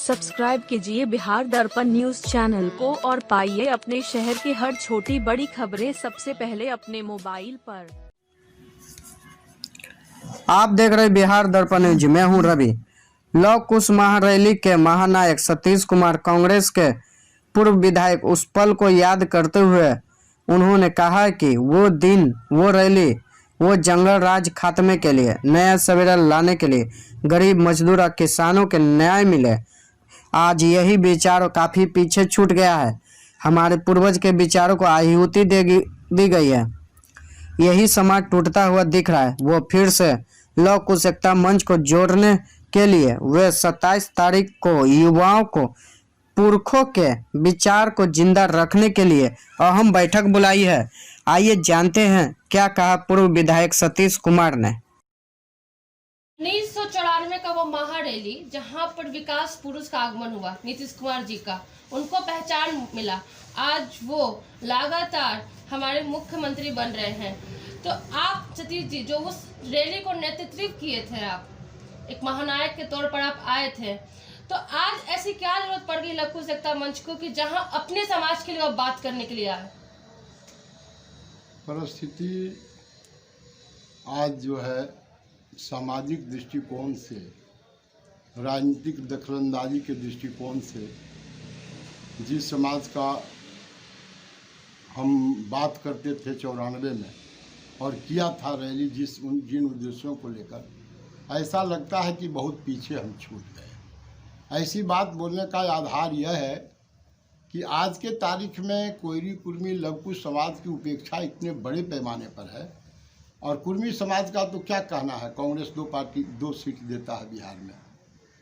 Subscribe कीजिए बिहार दर्पण news channel को और पाइए अपने शहर की हर छोटी बड़ी खबरें सबसे पहले अपने मोबाइल पर। आप देख रहे बिहार दर्पण न्यूज। मैं हूं रवि। लौह कुश महारैली के महानायक सतीश कुमार कांग्रेस के पूर्व विधायक उस पल को याद करते हुए उन्होंने कहा कि वो दिन, वो रैली, वो जंगल राज खात्मे के लिए, नया सवेरा लाने के लिए, गरीब मजदूर और किसानों के न्याय मिले। आज यही विचार काफ़ी पीछे छूट गया है। हमारे पूर्वज के विचारों को आहुति दी गई है। यही समाज टूटता हुआ दिख रहा है। वो फिर से लौह कुश एकता मंच को जोड़ने के लिए वे 27 तारीख को युवाओं को पुरखों के विचार को जिंदा रखने के लिए अहम बैठक बुलाई है। आइए जानते हैं क्या कहा पूर्व विधायक सतीश कुमार ने। 1994 का वो महारैली जहां पर विकास पुरुष का आगमन हुआ, नीतीश कुमार जी का, उनको पहचान मिला। आज वो लगातार हमारे मुख्यमंत्री बन रहे हैं। तो आप सतीश जी जो उस रैली को नेतृत्व किए थे, आप एक महानायक के तौर पर आप आए थे, तो आज ऐसी क्या जरूरत पड़ गई लौह कुश एकता मंच को कि जहां अपने समाज के लिए आप बात करने के लिए आए? परिस्थिति आज जो है सामाजिक दृष्टिकोण से, राजनीतिक दखलंदाजी के दृष्टिकोण से, जिस समाज का हम बात करते थे 94 में और किया था रैली जिन उद्देश्यों को लेकर, ऐसा लगता है कि बहुत पीछे हम छूट गए। ऐसी बात बोलने का आधार यह है कि आज के तारीख में कोयरी कुर्मी लौह कुश समाज की उपेक्षा इतने बड़े पैमाने पर है। और कुर्मी समाज का तो क्या कहना है, कांग्रेस दो सीट देता है बिहार में,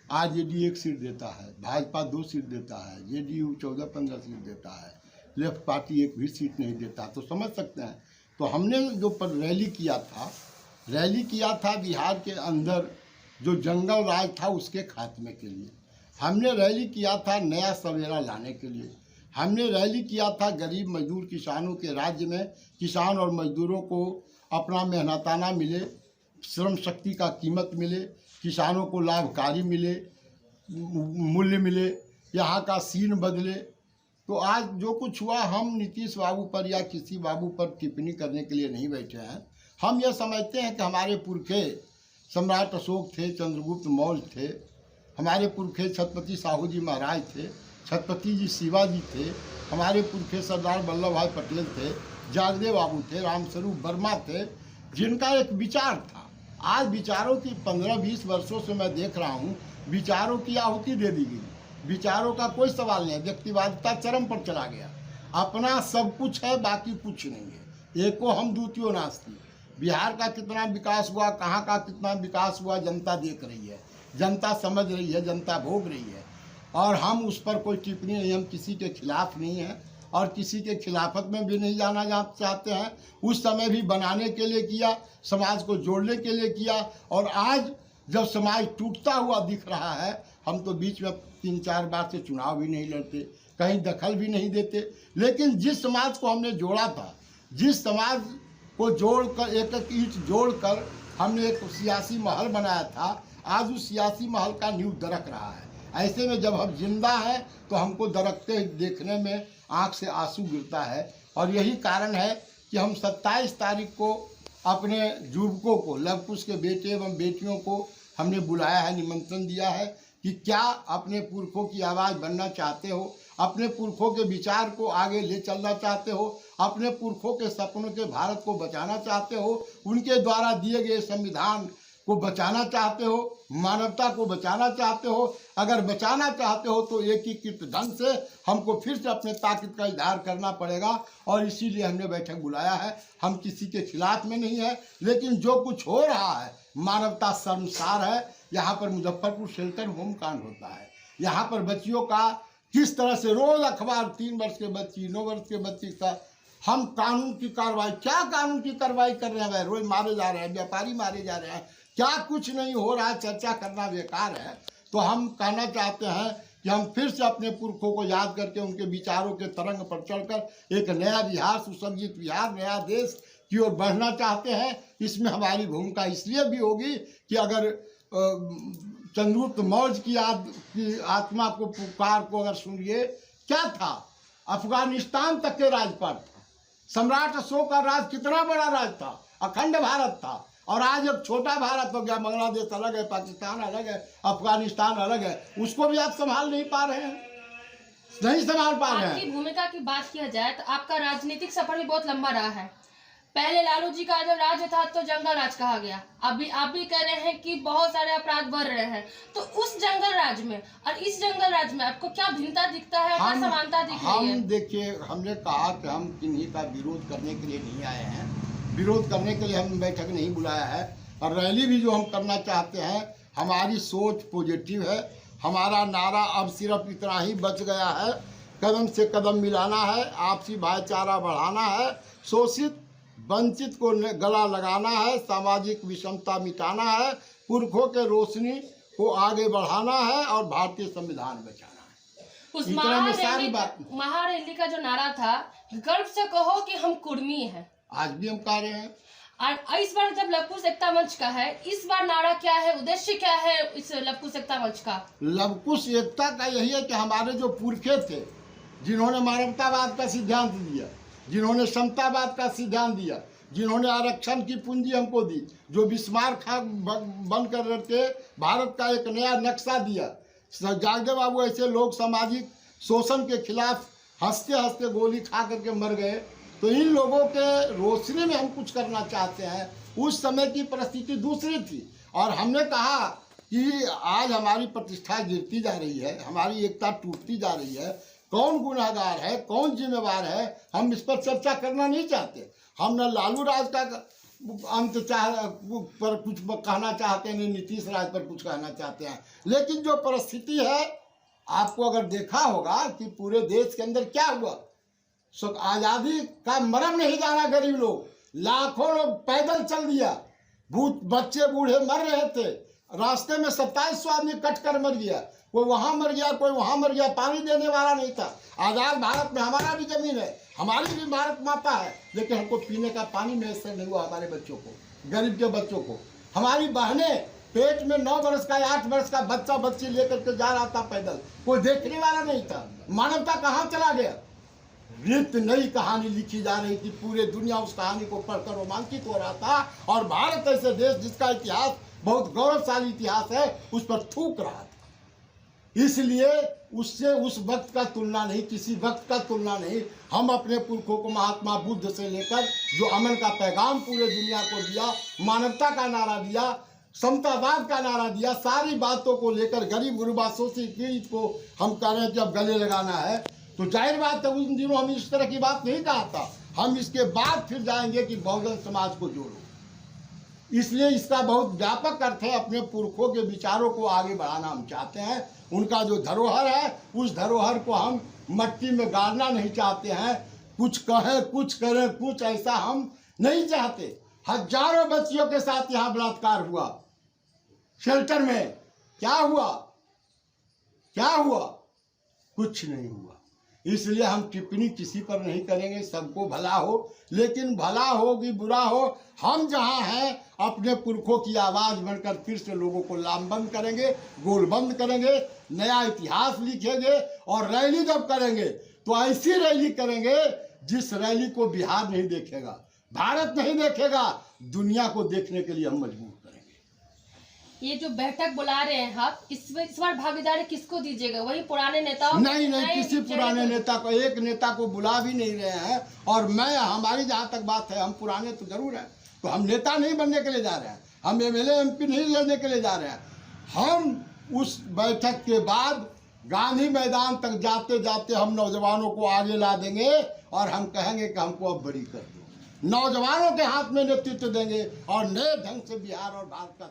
आरजेडी 1 सीट देता है, भाजपा 2 सीट देता है, जेडीयू 14-15 सीट देता है, लेफ्ट पार्टी 1 भी सीट नहीं देता। तो समझ सकते हैं। तो हमने जो पर रैली किया था बिहार के अंदर जो जंगल राज था उसके खात्मे के लिए। हमने रैली किया था नया सवेरा लाने के लिए। हमने रैली किया था गरीब मजदूर किसानों के राज्य में किसान और मजदूरों को अपना मेहनताना मिले, श्रम शक्ति का कीमत मिले, किसानों को लाभकारी मिले, मूल्य मिले, यहाँ का सीन बदले। तो आज जो कुछ हुआ, हम नीतीश बाबू पर या किसी बाबू पर टिप्पणी करने के लिए नहीं बैठे हैं। हम यह समझते हैं कि हमारे पुरखे सम्राट अशोक थे, चंद्रगुप्त मौर्य थे, हमारे पुरखे छत्रपति साहू जी महाराज थे, छत्रपति जी शिवाजी थे, हमारे पुरखे सरदार वल्लभ भाई पटेल थे, जागदेव बाबू थे, रामस्वरूप वर्मा थे, जिनका एक विचार था। आज विचारों की 15-20 वर्षों से मैं देख रहा हूँ, विचारों की आहुति दे दी गई। विचारों का कोई सवाल नहीं है। व्यक्तिवादिता चरम पर चला गया। अपना सब कुछ है, बाकी कुछ नहीं है। एको हम द्वितीयो नास्ति। बिहार का कितना विकास हुआ, कहाँ का कितना विकास हुआ, जनता देख रही है, जनता समझ रही है, जनता भोग रही है। और हम उस पर कोई टिप्पणी नहीं, हम किसी के खिलाफ नहीं हैं और किसी के खिलाफत में भी नहीं जाना चाहते हैं। उस समय भी बनाने के लिए किया, समाज को जोड़ने के लिए किया। और आज जब समाज टूटता हुआ दिख रहा है, हम तो बीच में 3-4 बार से चुनाव भी नहीं लड़ते, कहीं दखल भी नहीं देते। लेकिन जिस समाज को हमने जोड़ा था, जिस समाज को जोड़कर एक एक ईंट जोड़कर हमने एक सियासी महल बनाया था, आज उस सियासी महल का नींव दरक रहा है। ऐसे में जब हम जिंदा हैं तो हमको दरकते देखने में आंख से आंसू गिरता है। और यही कारण है कि हम 27 तारीख को अपने युवकों को, लौह कुश के बेटे एवं बेटियों को हमने बुलाया है, निमंत्रण दिया है कि क्या अपने पुरखों की आवाज़ बनना चाहते हो, अपने पुरखों के विचार को आगे ले चलना चाहते हो, अपने पुरखों के सपनों के भारत को बचाना चाहते हो, उनके द्वारा दिए गए संविधान को बचाना चाहते हो, मानवता को बचाना चाहते हो। अगर बचाना चाहते हो तो एकीकृत ढंग से हमको फिर से अपने ताकत का इजहार करना पड़ेगा। और इसीलिए हमने बैठक बुलाया है। हम किसी के खिलाफ में नहीं है, लेकिन जो कुछ हो रहा है मानवता शर्मसार है। यहाँ पर मुजफ्फरपुर शेल्टर होम कांड होता है, यहाँ पर बच्चियों का किस तरह से रोज अखबार 3 वर्ष के बच्ची, 9 वर्ष के बच्ची का हम कानून की कार्रवाई, क्या कानून की कार्रवाई कर रहे हैं? रोज मारे जा रहे हैं, व्यापारी मारे जा रहे हैं, क्या कुछ नहीं हो रहा है। चर्चा करना बेकार है। तो हम कहना चाहते हैं कि हम फिर से अपने पुरखों को याद करके उनके विचारों के तरंग पर चढ़कर एक नया बिहार, सुसज्जित बिहार, नया देश की ओर बढ़ना चाहते हैं। इसमें हमारी भूमिका इसलिए भी होगी कि अगर चंद्रगुप्त मौर्य की आत्मा को पुकार को अगर सुनिए, क्या था? अफगानिस्तान तक के राजपाट था। सम्राट अशोक का राज कितना बड़ा राज था, अखंड भारत था। और आज एक छोटा भारत हो गया, बांग्लादेश अलग है, पाकिस्तान अलग है, अफगानिस्तान अलग है, उसको भी आप संभाल नहीं पा रहे हैं, नहीं संभाल पा रहे हैं। आपकी भूमिका की बात किया जाए तो आपका राजनीतिक सफर भी बहुत लंबा रहा है। पहले लालू जी का जब राज था तो जंगल राज कहा गया, अभी आप भी कह रहे हैं कि बहुत सारे अपराध बढ़ रहे हैं, तो उस जंगल राज में और इस जंगल राज में आपको क्या भिन्नता दिखता है, क्या समानता दिख रही है? हम देखिए, हमने कहा कि हम किन्हीं का विरोध करने के लिए नहीं आए हैं, विरोध करने के लिए हम बैठक नहीं बुलाया है। और रैली भी जो हम करना चाहते हैं, हमारी सोच पॉजिटिव है। हमारा नारा अब सिर्फ इतना ही बच गया है, कदम से कदम मिलाना है, आपसी भाईचारा बढ़ाना है, शोषित वंचित को गला लगाना है, सामाजिक विषमता मिटाना है, पुरखों के रोशनी को आगे बढ़ाना है और भारतीय संविधान बचाना है। उस महारैली का जो नारा था, गर्व से कहो कि हम कुर्मी हैं, आज भी हम कह रहे हैं। और इस बार जब लवकुश एकता मंच का है, इस बार नारा क्या है, उद्देश्य क्या है इस लवकुश एकता मंच का? लवकुश एकता का यही है कि हमारे जो पुरखे थे, जिन्होंने मानवतावाद का सिद्धांत दिया, जिन्होंने समतावाद का सिद्धांत दिया, जिन्होंने आरक्षण की पूंजी हमको दी, जो बिस्मार्क बन कर के भारत का एक नया नक्शा दिया, जागदेव बाबू ऐसे लोग सामाजिक शोषण के खिलाफ हंसते हंसते गोली खा करके मर गए। तो इन लोगों के रोशनी में हम कुछ करना चाहते हैं। उस समय की परिस्थिति दूसरी थी और हमने कहा कि आज हमारी प्रतिष्ठा गिरती जा रही है, हमारी एकता टूटती जा रही है, कौन गुनहगार है, कौन जिम्मेवार है, हम इस पर चर्चा करना नहीं चाहते। हम न लालू राज का अंत पर कुछ कहना चाहते हैं, न नीतीश राज पर कुछ कहना चाहते हैं। लेकिन जो परिस्थिति है, आपको अगर देखा होगा कि पूरे देश के अंदर क्या हुआ, आज़ादी का मरम नहीं जाना, गरीब लोग, लाखों लोग पैदल चल दिया, बच्चे बूढ़े मर रहे थे, रास्ते में 2700 आदमी कट कर मर गया, कोई वहाँ मर गया, कोई वहाँ मर गया, पानी देने वाला नहीं था। आज़ाद भारत में हमारा भी जमीन है, हमारी भी भारत माता है, लेकिन हमको पीने का पानी मैसर नहीं हुआ हमारे बच्चों को, गरीब के बच्चों को। हमारी बहनें पेट में 9 वर्ष का 8 वर्ष का बच्चा बच्ची लेकर के जा रहा था पैदल, कोई देखने वाला नहीं था। मानवता कहाँ चला गया? नित नई कहानी लिखी जा रही थी, पूरे दुनिया उस कहानी को पढ़कर रोमांचित हो रहा था और भारत ऐसे देश जिसका इतिहास बहुत गौरवशाली इतिहास है, उस पर थूक रहा था। इसलिए उससे उस वक्त का तुलना नहीं, किसी वक्त का तुलना नहीं। हम अपने पुरखों को महात्मा बुद्ध से लेकर जो अमन का पैगाम पूरे दुनिया को दिया, मानवता का नारा दिया, समतावाद का नारा दिया, सारी बातों को लेकर गरीब गुरबा शोषित पीड़ित को हम कह रहे हैं कि अब गले लगाना है, तो जाहिर बात है उन दिनों हम इस तरह की बात नहीं कहा था। हम इसके बाद फिर जाएंगे कि बहुजन समाज को जोड़ो। इसलिए इसका बहुत व्यापक अर्थ है, अपने पुरखों के विचारों को आगे बढ़ाना हम चाहते हैं। उनका जो धरोहर है, उस धरोहर को हम मट्टी में गाड़ना नहीं चाहते हैं। कुछ कहें, कुछ करें, कुछ ऐसा हम नहीं चाहते। हजारों बच्चियों के साथ यहाँ बलात्कार हुआ, शेल्टर में। क्या हुआ? क्या हुआ? कुछ नहीं हुआ। इसलिए हम टिप्पणी किसी पर नहीं करेंगे, सबको भला हो, लेकिन भला हो कि बुरा हो, हम जहाँ हैं अपने पुरखों की आवाज़ बनकर फिर से लोगों को लामबंद करेंगे, गोलबंद करेंगे, नया इतिहास लिखेंगे। और रैली जब करेंगे तो ऐसी रैली करेंगे जिस रैली को बिहार नहीं देखेगा, भारत नहीं देखेगा, दुनिया को देखने के लिए हम मजबूर करेंगे। ये जो बैठक बुला रहे हैं आप, इस बार भागीदारी किसको दीजिएगा? वही पुराने नेताओं? नहीं, किसी पुराने नेता को, एक नेता को बुला भी नहीं रहे हैं। और हमारी जहाँ तक बात है, हम पुराने तो जरूर हैं, तो हम नेता नहीं बनने के लिए जा रहे हैं, हम MLA MP नहीं लेने के लिए जा रहे हैं। हम उस बैठक के बाद गांधी मैदान तक जाते जाते हम नौजवानों को आगे ला देंगे और हम कहेंगे कि हमको अब बड़ी कर दो। नौजवानों के हाथ में नेतृत्व देंगे और नए ढंग से बिहार और भारत का